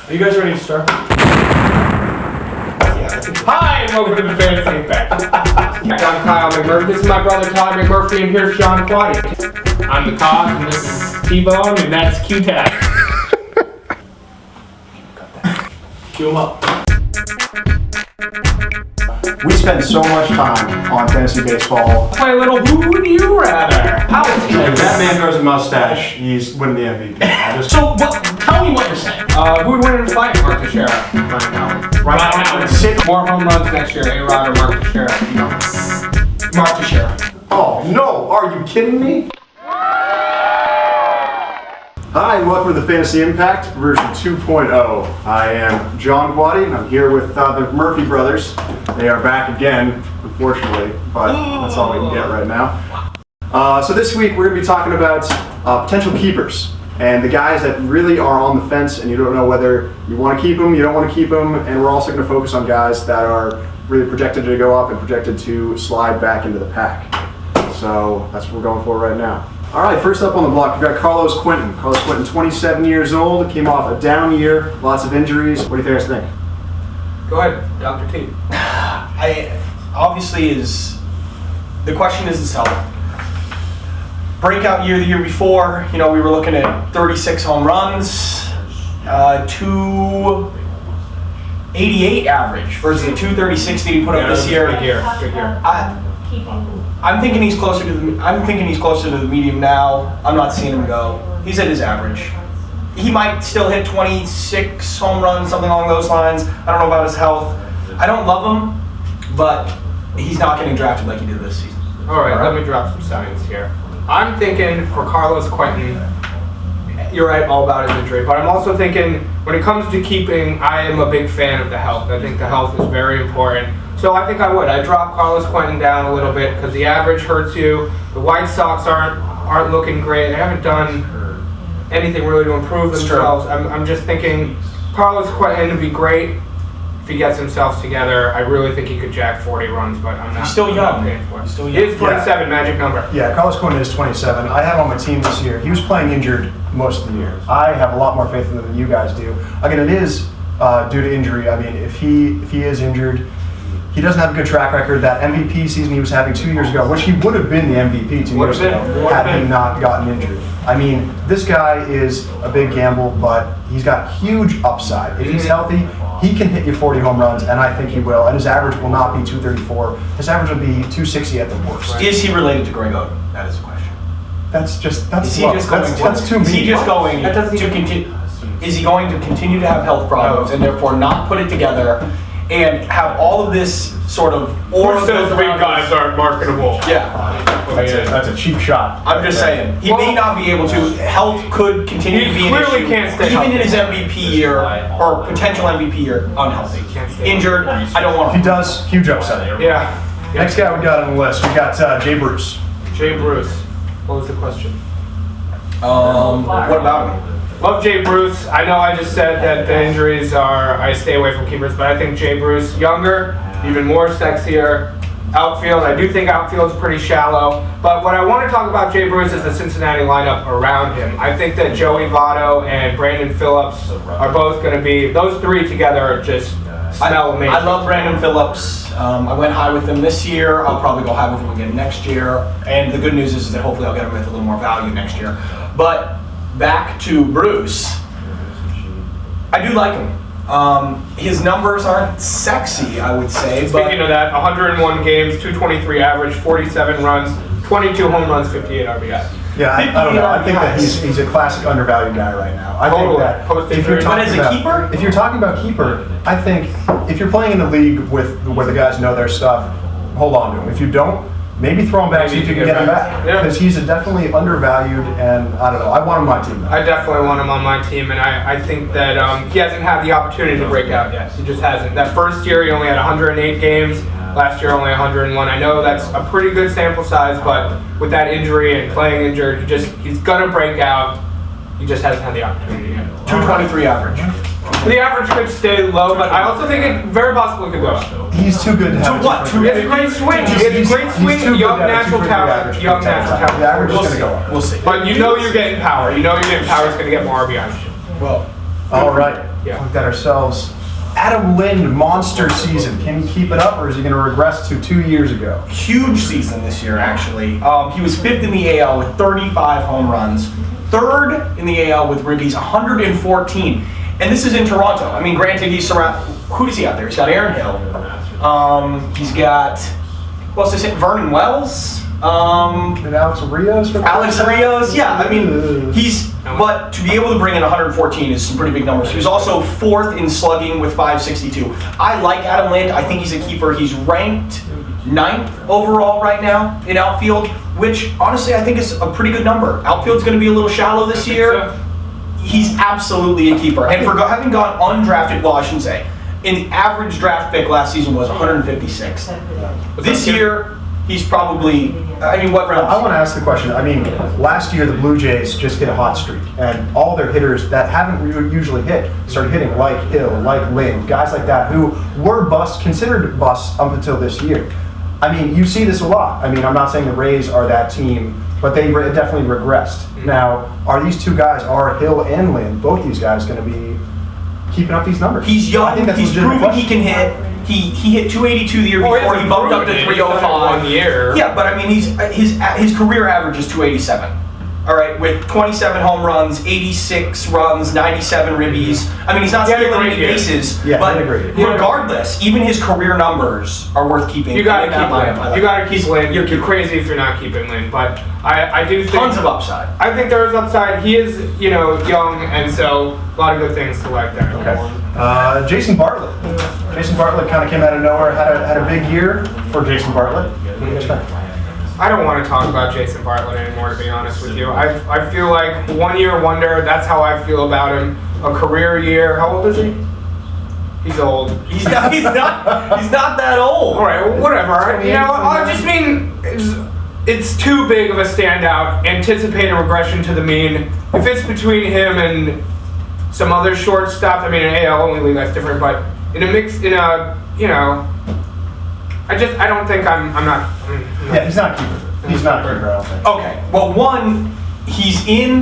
Are you guys ready to start? Hi, and welcome to the Fantasy Impact. I'm Kyle McMurphy. This is my brother Todd McMurphy, and here's Sean Quaddy. I'm the Cog, and this is T-Bone, and that's Q-Tag. Cue him up. We spend so much time on fantasy baseball. Play a little Who Would You Rather? How is it? If that man grows a mustache, he's winning the MVP. Tell me what you're saying. Who would win in a fight? Mark Teixeira. Right now. More home runs next year, A-Rod or Mark Teixeira? No. Mark Teixeira. Oh, no. Are you kidding me? Hi, and welcome to the Fantasy Impact version 2.0. I am John Quaddy, and I'm here with the Murphy brothers. They are back again, unfortunately, but that's all we can get right now. So this week we're going to be talking about potential keepers and the guys that really are on the fence and you don't know whether you want to keep them, you don't want to keep them, and we're also going to focus on guys that are really projected to go up and projected to slide back into the pack. So that's what we're going for right now. All right, first up on the block, we've got Carlos Quentin. Carlos Quentin, 27 years old, came off a down year, lots of injuries. What do you guys think? Go ahead, Dr. T. The question is his health. Breakout year the year before, we were looking at 36 home runs, 288 average versus the 236 that he put up this year. Good year. I'm thinking he's closer to the medium now. I'm not seeing him go. He's at his average. He might still hit 26 home runs, something along those lines. I don't know about his health. I don't love him, but he's not getting drafted like he did this season. All right, let me drop some science here. I'm thinking for Carlos Quentin, you're right all about his injury, but I'm also thinking when it comes to keeping, I am a big fan of the health. I think the health is very important. So I think I would. I drop Carlos Quentin down a little bit because the average hurts you. The White Sox aren't looking great. They haven't done anything really to improve themselves. I'm just thinking Carlos Quentin would be great if he gets himself together. I really think he could jack 40 runs, but I'm not. He's still young. He is 27, magic number. Yeah, Carlos Quentin is 27. I have him on my team this year. He was playing injured most of the year. I have a lot more faith in him than you guys do. Again, it is due to injury. I mean, if he is injured, he doesn't have a good track record. That MVP season he was having 2 years ago, which he would have been the MVP 2 years ago had he not gotten injured. I mean, this guy is a big gamble, but he's got huge upside. If he's healthy, he can hit you 40 home runs, and I think he will. And his average will not be 234. His average will be 260 at the worst. Right. Is he related to Greg Oden? That is the question. That's too mean. Is he just going to continue? Is he going to continue to have health problems and therefore not put it together and have all of this sort of Or those three guys aren't marketable. Yeah. That's a cheap shot. I'm just saying. He may not be able to. Health could continue to be an issue. He clearly can't stay even healthy. in his MVP year or potential MVP year, unhealthy. Injured, I don't want He him. does, huge upside. Yeah. Next guy we got on the list, we got Jay Bruce. Jay Bruce. What was the question? What about him? Love Jay Bruce. I know I just said that the injuries I stay away from keepers, but I think Jay Bruce, younger, even more sexier. Outfield, I do think outfield's pretty shallow. But what I want to talk about Jay Bruce is the Cincinnati lineup around him. I think that Joey Votto and Brandon Phillips are both going to be, those three together just smell amazing. I love Brandon Phillips. I went high with him this year. I'll probably go high with him again next year. And the good news is that hopefully I'll get him with a little more value next year. But back to Bruce, I do like him. His numbers aren't sexy, I would say. Speaking of that, 101 games, 223 average, 47 runs, 22 home runs, 58 RBI. Yeah, I don't know. I think that he's a classic undervalued guy right now. I think that if you're talking about, if you're talking about keeper, I think if you're playing in the league where the guys know their stuff, hold on to him. If you don't, maybe throw him back, see if you can get him back. Because he's definitely undervalued, and I don't know. I want him on my team, though. I definitely want him on my team, and I think that he hasn't had the opportunity to break out yet. He just hasn't. That first year, he only had 108 games. Last year, only 101. I know that's a pretty good sample size, but with that injury and playing injured, he's going to break out. He just hasn't had the opportunity yet. 223 average. The average could stay low, but I also think it very possible it could go up. He's too good to have. He has a great swing. He has a great swing. Young natural talent. Young natural talent. The average is going to go up. We'll see. But you know you're getting power. You know you're getting power. It's going to get more RBIs. Well, all right. Yeah. We've got ourselves Adam Lind monster season. Can he keep it up, or is he going to regress to 2 years ago? Huge season this year, actually. He was 5th in the AL with 35 home runs, 3rd in the AL with ribbies, 114. And this is in Toronto. I mean, granted, he's surrounded. Who does he have there? He's got Aaron Hill. He's got, what's this? Vernon Wells. And Alex Rios? Alex Rios, yeah. I mean, but to be able to bring in 114 is some pretty big numbers. He was also 4th in slugging with 562. I like Adam Lind. I think he's a keeper. He's ranked 9th overall right now in outfield, which honestly I think is a pretty good number. Outfield's going to be a little shallow this year. So. He's absolutely a keeper. And for having gone undrafted, well, I shouldn't say, an average draft pick last season was 156. This year, he's probably, I mean, what round? I want to ask the question. I mean, last year the Blue Jays just hit a hot streak, and all their hitters that haven't usually hit started hitting, like Hill, like Lind, guys like that who were considered busts up until this year. I mean, you see this a lot. I mean, I'm not saying the Rays are that team, but they definitely regressed. Now, are these two guys, are Hill and Lind, both these guys going to be keeping up these numbers? He's young. He's proven he can hit. He hit 282 the year before. He bumped up to 305. 1 year. Yeah, but I mean, his career average is 287. All right, with 27 home runs, 86 runs, 97 ribbies. I mean, he's not stealing any bases, but regardless, even his career numbers are worth keeping. You got to keep Lind. You got to keep Lind. You're crazy if you're not keeping Lind, but I do think tons of upside. I think there is upside. He is, young, and so a lot of good things to like there. Okay. Jason Bartlet. Jason Bartlet kind of came out of nowhere. Had a big year for Jason Bartlet. What do you expect? I don't want to talk about Jason Bartlet anymore, to be honest with you. I feel like 1 year wonder. That's how I feel about him. A career year. How old is he? He's old. He's not that old. All right, well, whatever. I just mean it's too big of a standout. Anticipated regression to the mean. If it's between him and some other shortstop, I mean, in AL only league that's different, but in a mix, I don't think I'm not. Yeah, he's not a keeper. He's not a keeper, I don't think. Okay. Well, one, he's in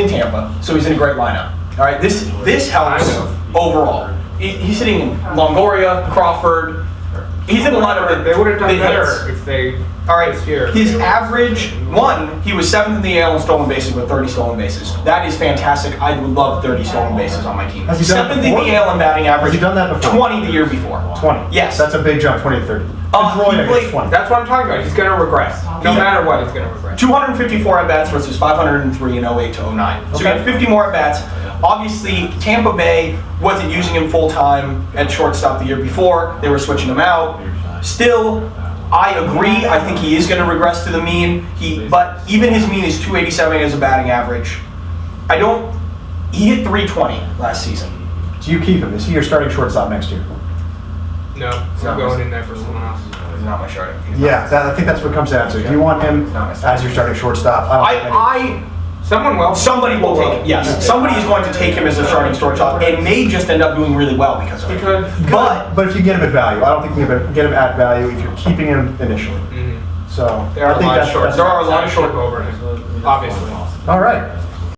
Tampa, so he's in a great lineup. All right. This helps overall. He's hitting Longoria, Crawford. He's in a lot of. They would have done better if they. All right. His average he was 7th in the AL in stolen bases with 30 stolen bases. That is fantastic. I would love 30 stolen bases on my team. Has he done 7th in the AL in batting average. Has he done that before? 20 the year before. 20. Yes. That's a big jump. 20 to 30. Detroit gets 20. That's what I'm talking about. He's going to regress. No matter what, he's going to regress. 254 at bats versus 503 in 08 to 09. So he had 50 more at bats. Obviously, Tampa Bay wasn't using him full time at shortstop the year before. They were switching him out. Still, I agree. I think he is going to regress to the mean. But even his mean is 287 as a batting average. He hit 320 last season. Do you keep him? Is he your starting shortstop next year? No, he's not going in there for someone else. He's not my starting. Yeah, I think that's what it comes down to. Do you want him as your starting shortstop? Somebody will take him. Yes, somebody is going to take him as a starting shortstop and may just end up doing really well because of it. But if you get him at value, I don't think you can get him at value if you're keeping him initially. So there are a lot of short over him, obviously. All right.